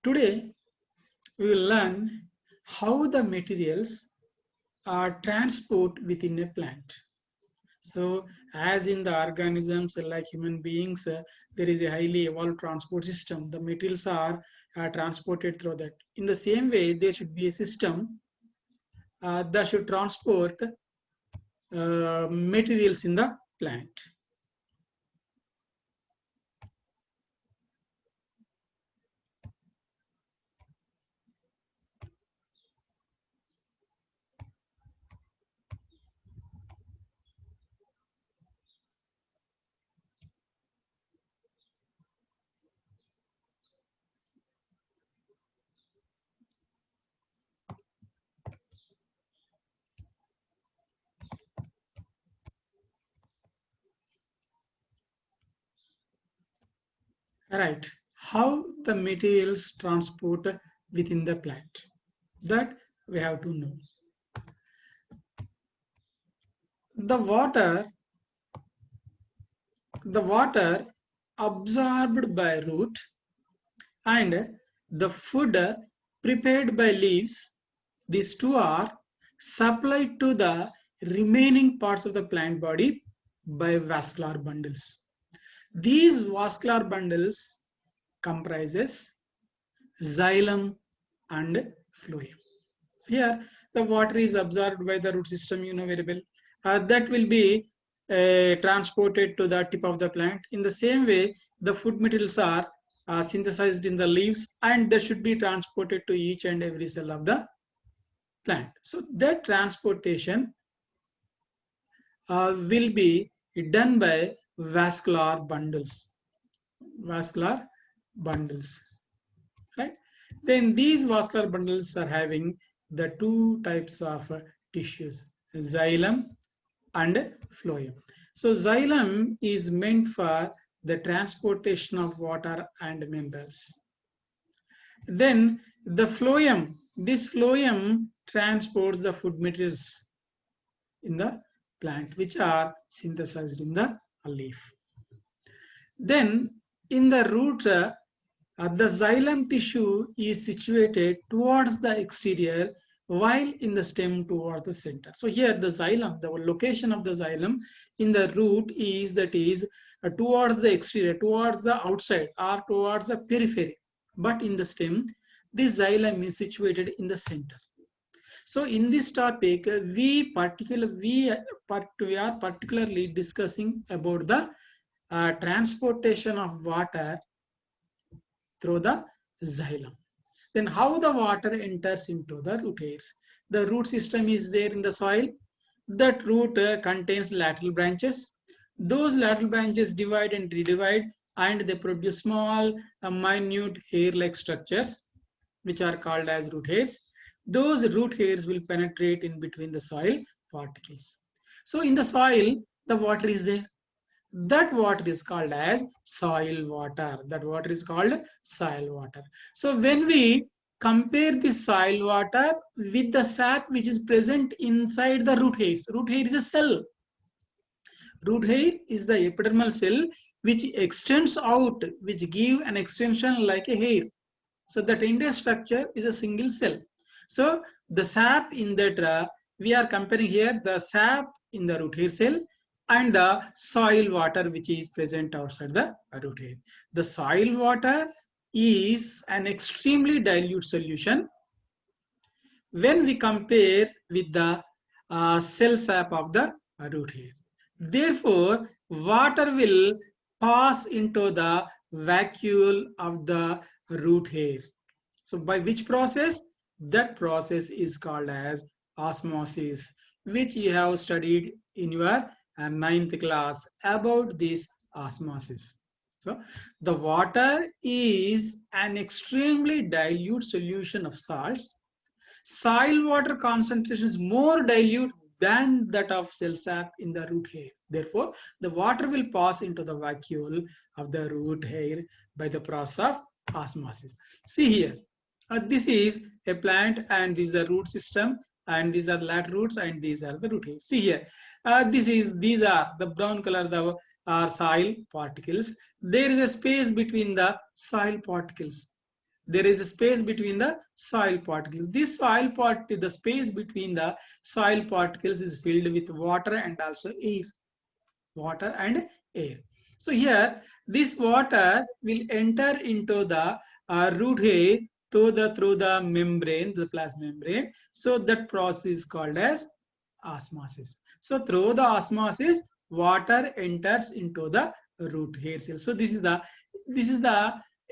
Today, we will learn how the materials are transport within a plant. So, as in the organisms like human beings, there is a highly evolved transport system. The materials are transported through that. In the same way, there should be a system that should transport materials in the plant. Right. How the materials transport within the plant. That we have to know. The water absorbed by root and the food prepared by leaves, these two are supplied to the remaining parts of the plant body by vascular bundles. These vascular bundles comprises xylem and phloem. So here the water is absorbed by the root system, you know very well. That will be transported to the tip of the plant. In the same way, the food materials are synthesized in the leaves and they should be transported to each and every cell of the plant. So that transportation will be done by vascular bundles. Vascular bundles, right? Then these vascular bundles are having the two types of tissues, xylem and phloem. So xylem is meant for the transportation of water and minerals. Then the phloem, this phloem transports the food materials in the plant which are synthesized in the leaf. Then in the root, the xylem tissue is situated towards the exterior while in the stem towards the center. So here the xylem, the location of the xylem in the root is towards the exterior, towards the outside or towards the periphery. But in the stem, this xylem is situated in the center. So in this topic, we are particularly discussing about the transportation of water through the xylem. Then how the water enters into the root hairs. The root system is there in the soil. That root contains lateral branches. Those lateral branches divide and redivide and they produce small minute hair-like structures which are called as root hairs. Those root hairs will penetrate in between the soil particles. So in the soil, the water is there. That water is called as soil water. That water is called soil water. So when we compare the soil water with the sap which is present inside the root hairs, root hair is a cell. Root hair is the epidermal cell which extends out, which give an extension like a hair. So that entire structure is a single cell. So the sap in that, we are comparing here the sap in the root hair cell and the soil water which is present outside the root hair. The soil water is an extremely dilute solution when we compare with the cell sap of the root hair. Therefore, water will pass into the vacuole of the root hair. So by which process? That process is called as osmosis, which you have studied in your ninth class about this osmosis. So the water is an extremely dilute solution of salts. Soil water concentration is more dilute than that of cell sap in the root hair. Therefore, the water will pass into the vacuole of the root hair by the process of osmosis. See here, this is a plant and this is the root system and these are lateral roots and these are the root hairs. See here, these are the brown color are soil particles. There is a space between the soil particles. there is a space between the soil particles. This the space between the soil particles is filled with water and also air. Water and air. So here, this water will enter into the root hair through the membrane, the plasma membrane. So that process is called as osmosis. So through the osmosis, water enters into the root hair cell. So this is the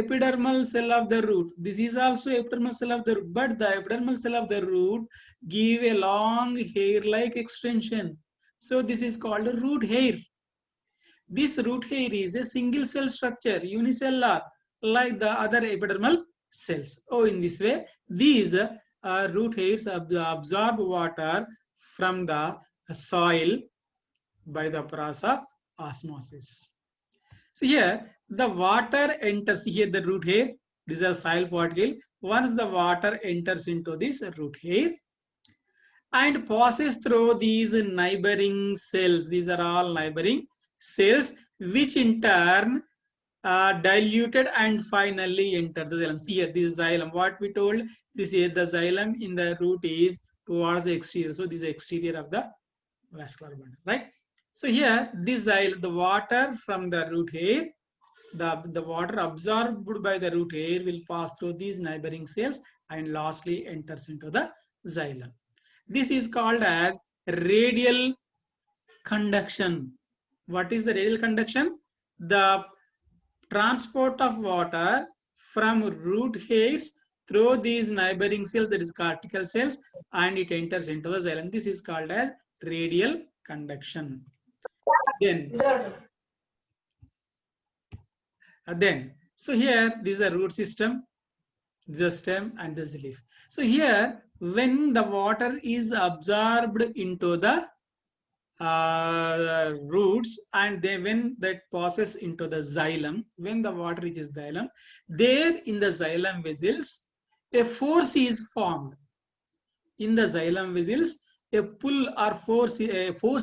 epidermal cell of the root. This is also epidermal cell of the root, but the epidermal cell of the root give a long hair-like extension. So this is called a root hair. This root hair is a single cell structure, unicellular, like the other epidermal cells. Oh, in this way, these root hairs absorb water from the soil by the process of osmosis. So here, the water enters here, the root hair. These are soil particle. Once the water enters into this root hair and passes through these neighboring cells, these are all neighboring cells, which in turn diluted and finally enter the xylem. See here, this is xylem. What we told, this is the xylem in the root is towards the exterior. So this is the exterior of the vascular bundle, right? So here, this xylem, the water from the root hair, the water absorbed by the root hair will pass through these neighboring cells and lastly enters into the xylem. This is called as radial conduction. What is the radial conduction? The transport of water from root hairs through these neighboring cells, that is cortical cells, and it enters into the xylem. This is called as radial conduction. Then so here this is a root system, the stem and this leaf. So here when the water is absorbed into the roots and when that passes into the xylem, when the water reaches the xylem, there in the xylem vessels a force is formed. In the xylem vessels a pull or force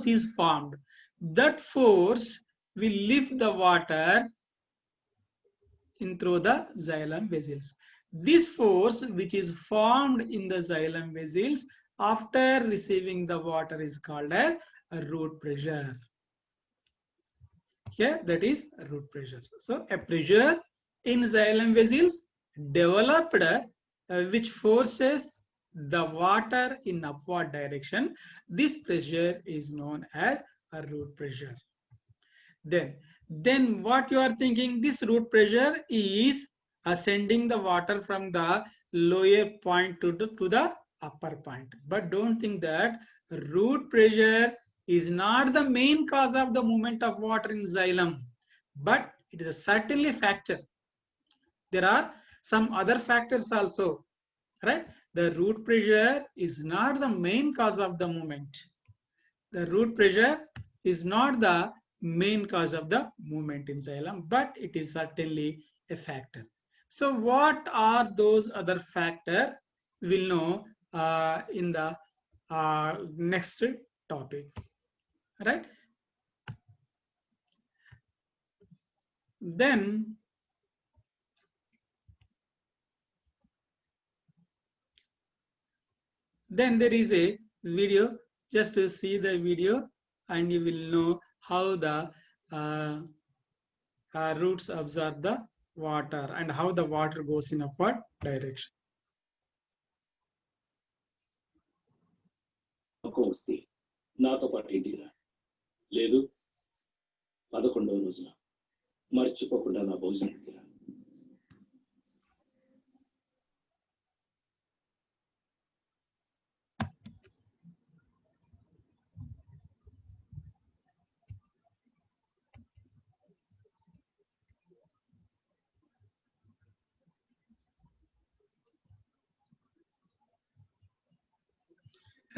is formed. That force will lift the water in through the xylem vessels. This force which is formed in the xylem vessels after receiving the water is called a root pressure. Here that is root pressure. So a pressure in xylem vessels developed which forces the water in upward direction. This pressure is known as a root pressure. Then what you are thinking, this root pressure is sending the water from the lower point to the upper point. But don't think that root pressure is not the main cause of the movement of water in xylem, but it is a certainly factor. There are some other factors also, right? The root pressure is not the main cause of the movement. The root pressure is not the main cause of the movement in xylem, but it is certainly a factor. So what are those other factors? We'll know in the next topic, right? Then there is a video. Just to see the video and you will know how the roots absorb the water and how the water goes in upward direction. వస్తే నాతో పాటు ఇంటికి రా. లేదు 11వ రోజున మర్చిపోకుండా నా భోజనానికి రా.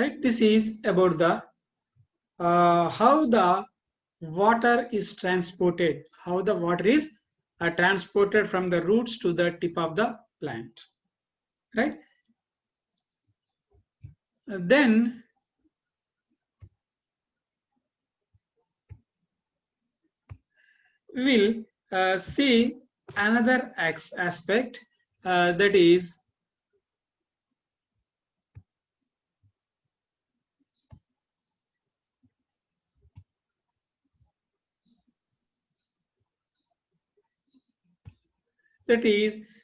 Right, this is about the how the water is transported, how the water is transported from the roots to the tip of the plant, right? Then we'll see another aspect, that is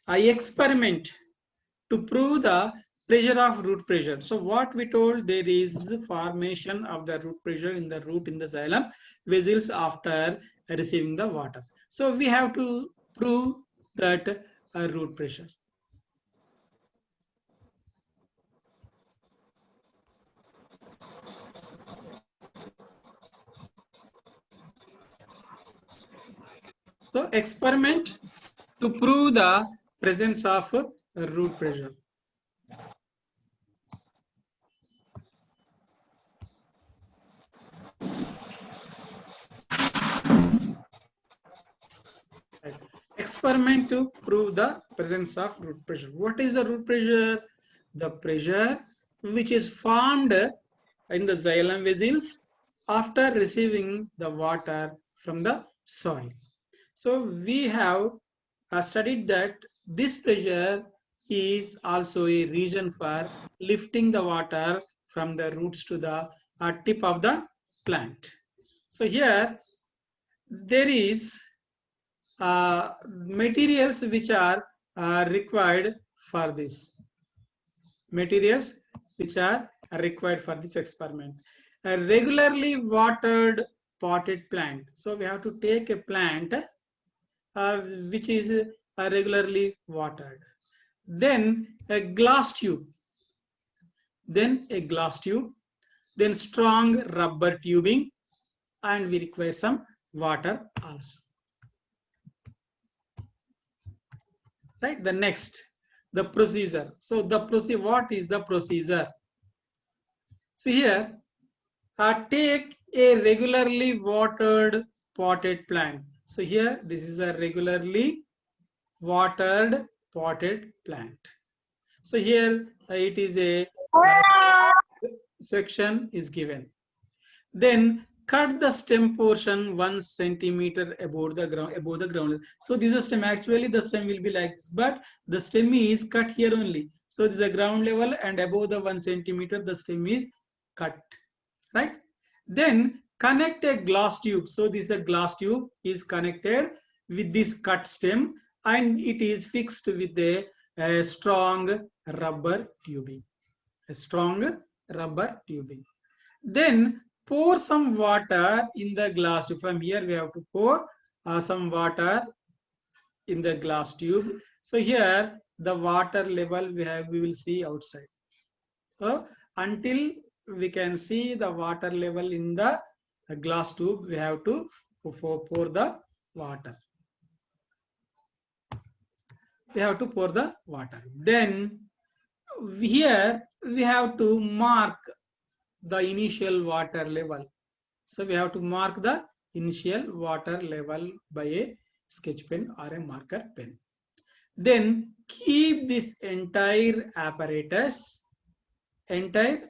I experiment to prove the pressure of root pressure. So what we told, there is formation of the root pressure in the root in the xylem vessels after receiving the water. So we have to prove that root pressure. So experiment to prove the presence of root pressure. Experiment to prove the presence of root pressure. What is the root pressure? The pressure which is formed in the xylem vessels after receiving the water from the soil. So we have studied that this pressure is also a reason for lifting the water from the roots to the tip of the plant. So here there is materials which are required for this. Materials which are required for this experiment. A regularly watered potted plant. So we have to take a plant which is regularly watered. Then a glass tube. Then a glass tube. Then strong rubber tubing. And we require some water also. Right, the next, the procedure. So the procedure, what is the procedure? See here, take a regularly watered potted plant. So here, this is a regularly watered potted plant. So here it is a section is given. Then cut the stem portion 1 centimeter above the ground. So this is stem. Actually, the stem will be like this, but the stem is cut here only. So this is a ground level, and above the 1 centimeter, the stem is cut. Right? Then connect a glass tube. So this is a glass tube is connected with this cut stem, and it is fixed with a strong rubber tubing. A strong rubber tubing. Then pour some water in the glass tube. From here we have to pour some water in the glass tube. So here the water level we will see outside. So until we can see the water level in the glass tube, we have to pour the water. We have to pour the water. Then here we have to mark the initial water level. So we have to mark the initial water level by a sketch pen or a marker pen. Then keep this entire apparatus 2-3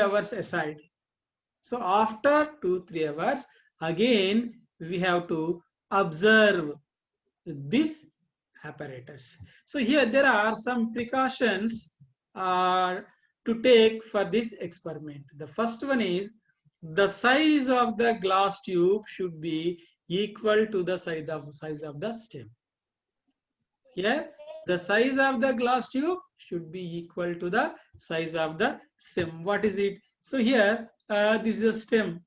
hours aside. So after 2-3 hours, again we have to observe this apparatus. So here there are some precautions to take for this experiment. The first one is the size of the glass tube should be equal to the size of the stem. Here the size of the glass tube should be equal to the size of the stem. What is it? So here this is a stem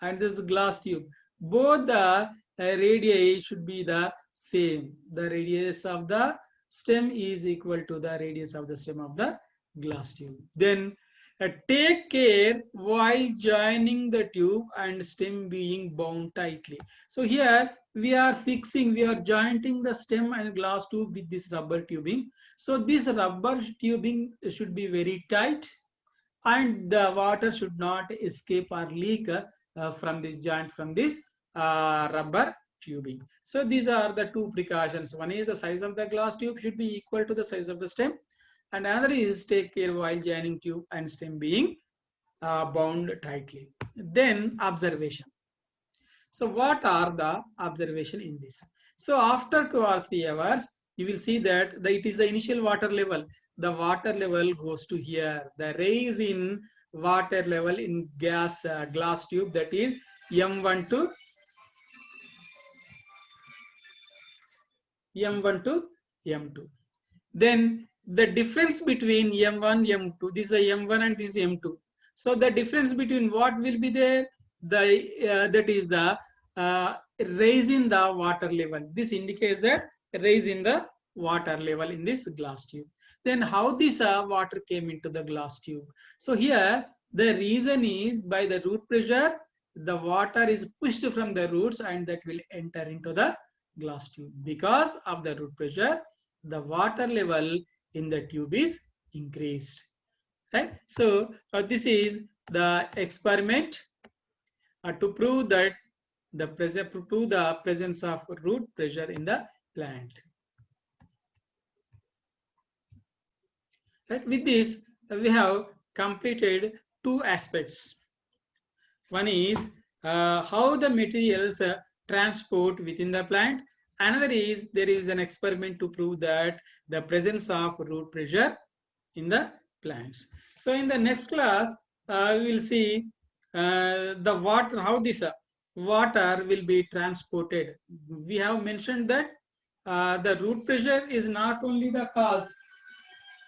and this is a glass tube. Both the radii should be the same. The radius of the stem is equal to the radius of the stem of the glass tube. Then take care while joining the tube and stem being bound tightly. So here we are jointing the stem and glass tube with this rubber tubing. So this rubber tubing should be very tight and the water should not escape or leak from this joint, from this rubber tubing. So these are the two precautions. One is the size of the glass tube should be equal to the size of the stem, and another is take care while joining tube and stem being bound tightly. Then observation. So what are the observation in this? So after 2 or 3 hours, you will see that it is the initial water level. The water level goes to here. The rise in water level in glass tube, that is M1 to M2. Then the difference between M1, M2, this is a M1 and this is M2. So the difference between what will be there, that is the rise in the water level. This indicates that rise in the water level in this glass tube. Then how this water came into the glass tube? So here the reason is by the root pressure, the water is pushed from the roots and that will enter into the glass tube. Because of the root pressure, the water level in the tube is increased. Right? So this is the experiment to prove that the presence of root pressure in the plant. Right? With this, we have completed 2 aspects. One is how the materials transport within the plant. Another is there is an experiment to prove that the presence of root pressure in the plants. So in the next class, we will see the water, how this water will be transported. We have mentioned that the root pressure is not only the cause.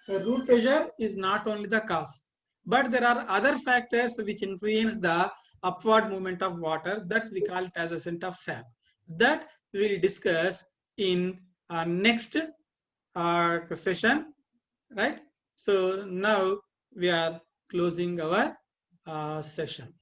The root pressure is not only the cause, but there are other factors which influence the upward movement of water that we call it as a scent of sap. That we will discuss in next session, right? So now we are closing our session.